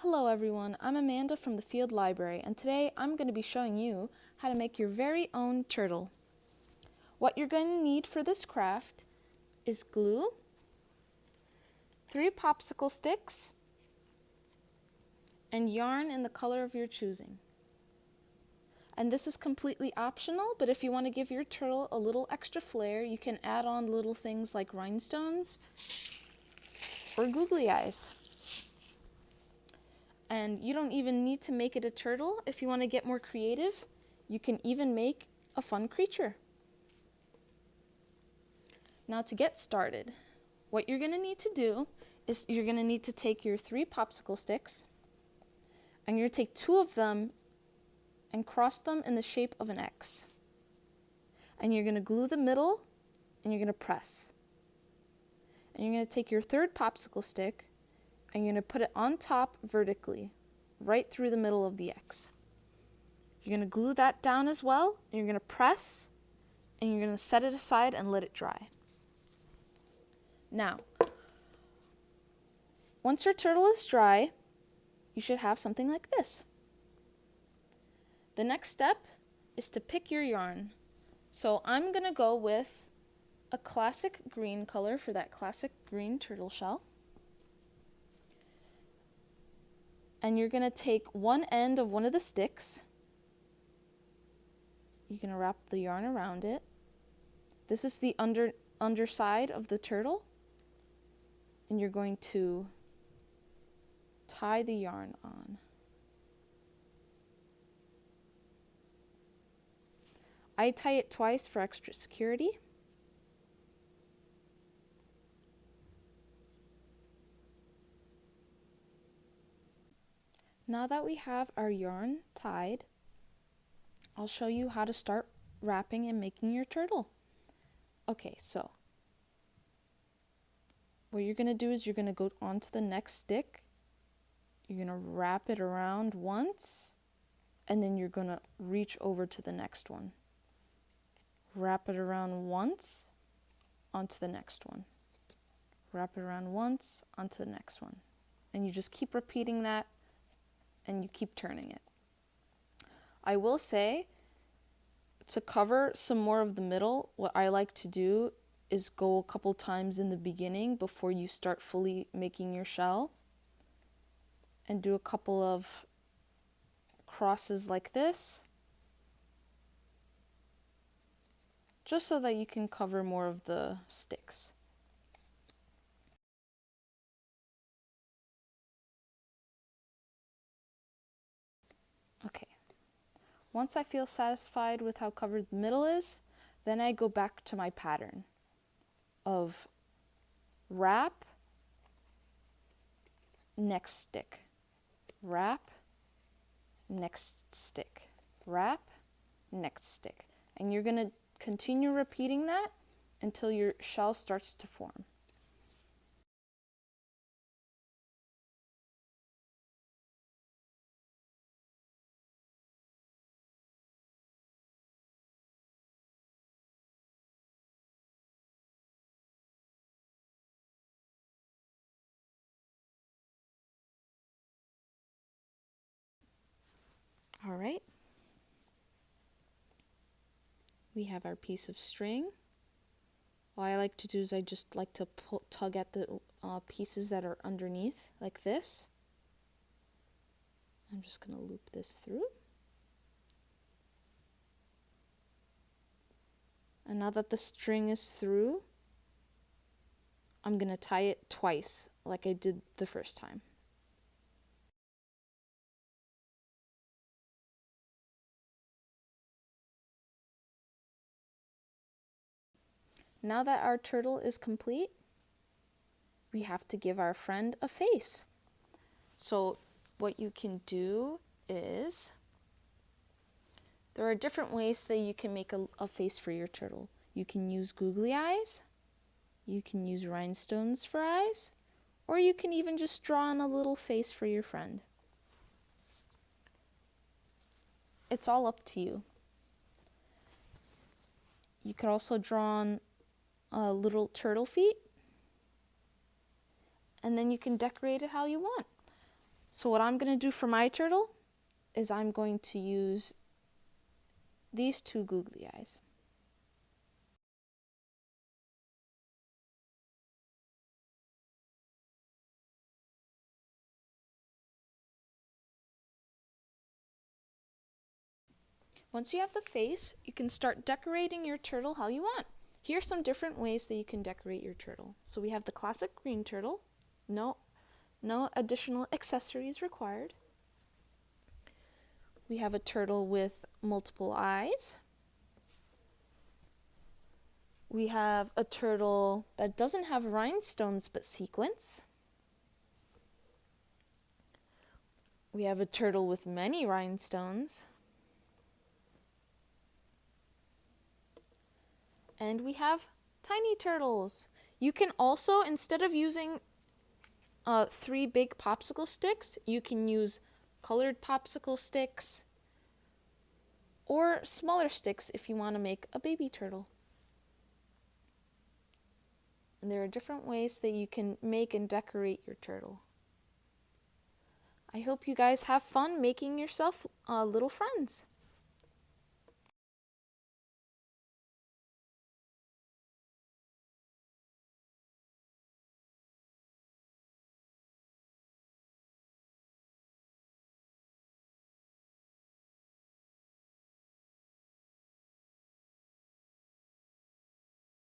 Hello everyone, I'm Amanda from the Field Library, and today I'm going to be showing you how to make your very own turtle. What you're going to need for this craft is glue, 3 popsicle sticks, and yarn in the color of your choosing. And this is completely optional, but if you want to give your turtle a little extra flair, you can add on little things like rhinestones or googly eyes. And you don't even need to make it a turtle. If you want to get more creative, you can even make a fun creature. Now to get started, what you're going to need to do is you're going to need to take your 3 popsicle sticks and you're going to take 2 of them and cross them in the shape of an X. And you're going to glue the middle and you're going to press. And you're going to take your 3rd popsicle stick and you're going to put it on top vertically, right through the middle of the X. You're going to glue that down as well, and you're going to press, and you're going to set it aside and let it dry. Now, once your turtle is dry, you should have something like this. The next step is to pick your yarn. So I'm going to go with a classic green color for that classic green turtle shell. And you're going to take one end of one of the sticks. You're going to wrap the yarn around it. This is the underside of the turtle. And you're going to tie the yarn on. I tie it twice for extra security. Now that we have our yarn tied, I'll show you how to start wrapping and making your turtle. Okay, so what you're going to do is you're going to go onto the next stick. You're going to wrap it around once, and then you're going to reach over to the next one. Wrap it around once, onto the next one. Wrap it around once, onto the next one. And you just keep repeating that, and you keep turning it. I will say, to cover some more of the middle, what I like to do is go a couple times in the beginning before you start fully making your shell, and do a couple of crosses like this, just so that you can cover more of the sticks. Okay. Once I feel satisfied with how covered the middle is, then I go back to my pattern of wrap, next stick, wrap, next stick, wrap, next stick. And you're going to continue repeating that until your shell starts to form. All right. We have our piece of string. What I like to do is I just like to tug at the pieces that are underneath, like this. I'm just going to loop this through. And now that the string is through, I'm going to tie it twice, like I did the first time. Now that our turtle is complete, we have to give our friend a face. So what you can do is, there are different ways that you can make a face for your turtle. You can use googly eyes, you can use rhinestones for eyes, or you can even just draw on a little face for your friend. It's all up to you. You could also draw on little turtle feet, and then you can decorate it how you want. So what I'm going to do for my turtle is I'm going to use these two googly eyes. Once you have the face, you can start decorating your turtle how you want. Here's some different ways that you can decorate your turtle. So we have the classic green turtle. No additional accessories required. We have a turtle with multiple eyes. We have a turtle that doesn't have rhinestones but sequins. We have a turtle with many rhinestones. And we have tiny turtles. You can also, instead of using 3 big popsicle sticks, you can use colored popsicle sticks or smaller sticks if you want to make a baby turtle. And there are different ways that you can make and decorate your turtle. I hope you guys have fun making yourself little friends.